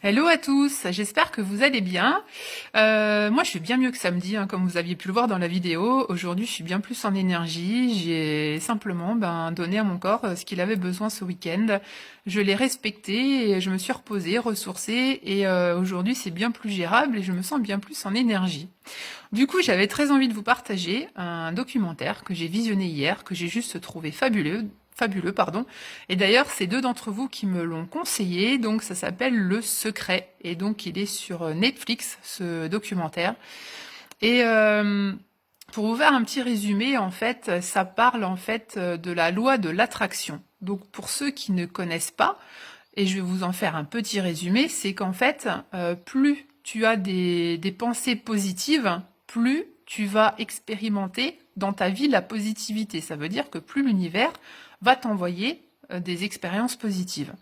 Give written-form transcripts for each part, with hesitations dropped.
Hello à tous, j'espère que vous allez bien. Moi je suis bien mieux que samedi, hein, comme vous aviez pu le voir dans la vidéo. Aujourd'hui je suis bien plus en énergie, j'ai simplement donné à mon corps ce qu'il avait besoin ce week-end. Je l'ai respecté et je me suis reposée, ressourcée et aujourd'hui c'est bien plus gérable et je me sens bien plus en énergie. Du coup j'avais très envie de vous partager un documentaire que j'ai visionné hier, que j'ai juste trouvé fabuleux, pardon. Et d'ailleurs, c'est deux d'entre vous qui me l'ont conseillé, donc ça s'appelle Le Secret, et donc il est sur Netflix, ce documentaire. Et pour vous faire un petit résumé, en fait, ça parle en fait de la loi de l'attraction. Donc pour ceux qui ne connaissent pas, et je vais vous en faire un petit résumé, c'est qu'en fait, plus tu as des pensées positives, plus tu vas expérimenter dans ta vie la positivité. Ça veut dire que plus l'univers va t'envoyer des expériences positives.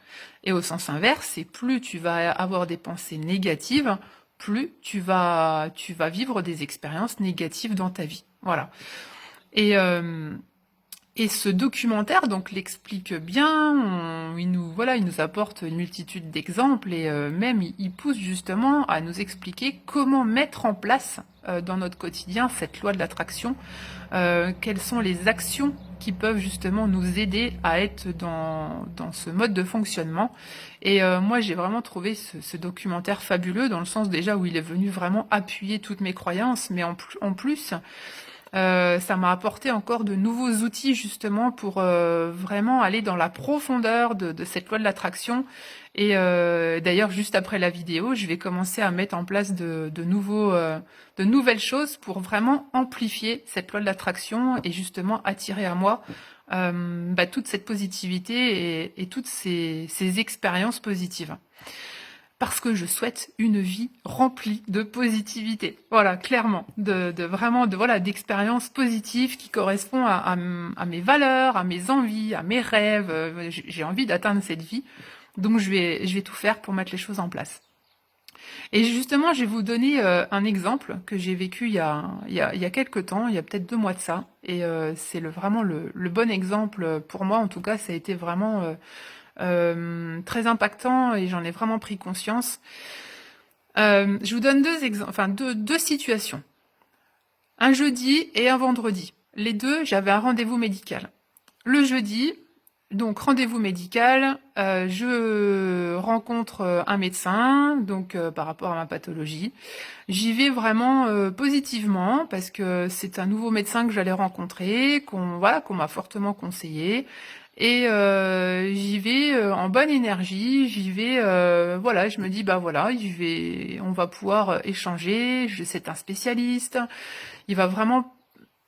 Et au sens inverse, c'est plus tu vas avoir des pensées négatives, plus tu vas vivre des expériences négatives dans ta vie. Voilà. Et, euh, et ce documentaire donc l'explique bien, il nous apporte une multitude d'exemples et même il pousse justement à nous expliquer comment mettre en place dans notre quotidien cette loi de l'attraction, quelles sont les actions qui peuvent justement nous aider à être dans ce mode de fonctionnement. Et moi j'ai vraiment trouvé ce documentaire fabuleux dans le sens déjà où il est venu vraiment appuyer toutes mes croyances, mais en plus ça m'a apporté encore de nouveaux outils justement pour vraiment aller dans la profondeur de cette loi de l'attraction. Et d'ailleurs, juste après la vidéo, je vais commencer à mettre en place de nouvelles choses pour vraiment amplifier cette loi de l'attraction et justement attirer à moi toute cette positivité et toutes ces expériences positives parce que je souhaite une vie remplie de positivité. Voilà, clairement, de vraiment voilà d'expériences positives qui correspondent à mes valeurs, à mes envies, à mes rêves. J'ai envie d'atteindre cette vie, donc je vais tout faire pour mettre les choses en place. Et justement, je vais vous donner un exemple que j'ai vécu il y a quelques temps, il y a peut-être 2 mois de ça, et c'est vraiment le bon exemple pour moi. En tout cas, ça a été vraiment très impactant et j'en ai vraiment pris conscience. Je vous donne deux exemples, enfin deux situations. Un jeudi et un vendredi. Les deux, j'avais un rendez-vous médical. Le jeudi, donc rendez-vous médical, je rencontre un médecin, donc par rapport à ma pathologie. J'y vais vraiment positivement parce que c'est un nouveau médecin que j'allais rencontrer, qu'on m'a fortement conseillé. Et j'y vais en bonne énergie, j'y vais, voilà, je me dis, bah voilà, on va pouvoir échanger, c'est un spécialiste, il va vraiment,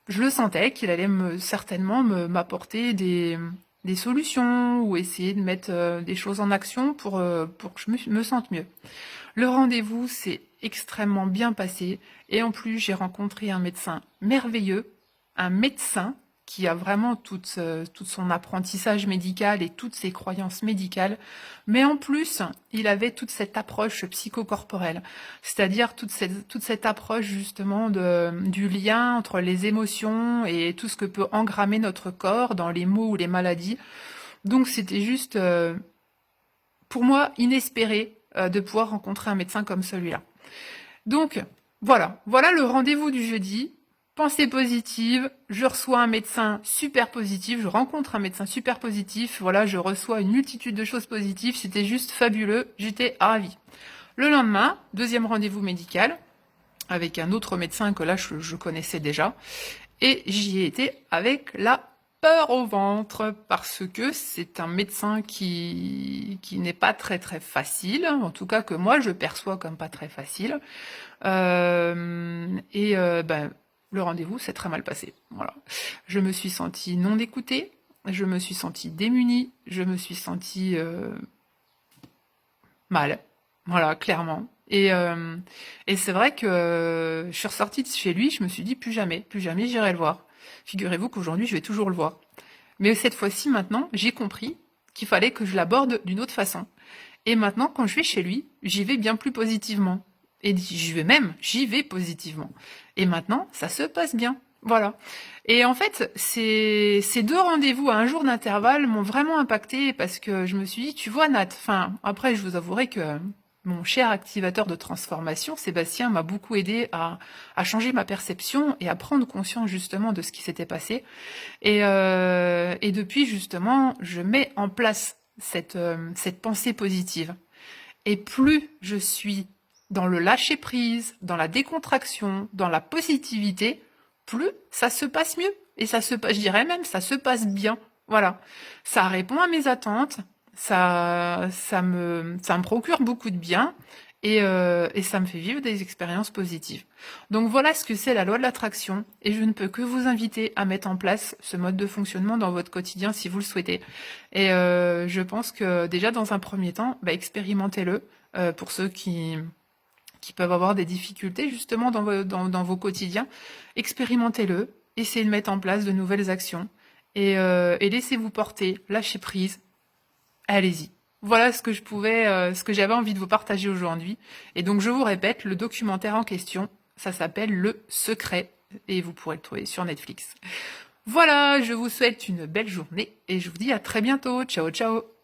je le sentais qu'il allait certainement m'apporter des solutions ou essayer de mettre des choses en action pour que je me sente mieux. Le rendez-vous s'est extrêmement bien passé et en plus j'ai rencontré un médecin merveilleux, un médecin qui a vraiment tout son apprentissage médical et toutes ses croyances médicales, mais en plus, il avait toute cette approche psychocorporelle, c'est-à-dire toute cette approche justement du lien entre les émotions et tout ce que peut engrammer notre corps dans les maux ou les maladies. Donc c'était juste, pour moi, inespéré de pouvoir rencontrer un médecin comme celui-là. Donc, voilà le rendez-vous du jeudi. Pensée positive, je reçois un médecin super positif, je rencontre un médecin super positif, voilà, je reçois une multitude de choses positives, c'était juste fabuleux, j'étais ravie. Le lendemain, deuxième rendez-vous médical, avec un autre médecin que là je connaissais déjà, et j'y ai été avec la peur au ventre parce que c'est un médecin qui n'est pas très très facile, en tout cas que moi je perçois comme pas très facile. Le rendez-vous s'est très mal passé. Voilà. Je me suis sentie non écoutée, je me suis sentie démunie, je me suis sentie mal. Voilà, clairement. Et c'est vrai que je suis ressortie de chez lui, je me suis dit plus jamais j'irai le voir. Figurez-vous qu'aujourd'hui je vais toujours le voir. Mais cette fois-ci, maintenant, j'ai compris qu'il fallait que je l'aborde d'une autre façon. Et maintenant, quand je vais chez lui, j'y vais bien plus positivement. Et j'y vais positivement. Et maintenant, ça se passe bien. Voilà. Et en fait, ces deux rendez-vous à un jour d'intervalle m'ont vraiment impacté parce que je me suis dit, tu vois, Nat, enfin, après, je vous avouerai que mon cher activateur de transformation, Sébastien, m'a beaucoup aidé à changer ma perception et à prendre conscience justement de ce qui s'était passé. Et depuis, justement, je mets en place cette pensée positive. Et plus je suis dans le lâcher-prise, dans la décontraction, dans la positivité, plus ça se passe mieux. Et je dirais même, ça se passe bien. Voilà. Ça répond à mes attentes, ça me procure beaucoup de bien et ça me fait vivre des expériences positives. Donc voilà ce que c'est la loi de l'attraction et je ne peux que vous inviter à mettre en place ce mode de fonctionnement dans votre quotidien si vous le souhaitez. Et je pense que déjà dans un premier temps, expérimentez-le pour ceux qui peuvent avoir des difficultés justement dans vos quotidiens. Expérimentez-le, essayez de mettre en place de nouvelles actions et laissez-vous porter, lâchez prise. Allez-y. Voilà ce que j'avais envie de vous partager aujourd'hui. Et donc, je vous répète, le documentaire en question, ça s'appelle Le Secret et vous pourrez le trouver sur Netflix. Voilà, je vous souhaite une belle journée et je vous dis à très bientôt. Ciao, ciao.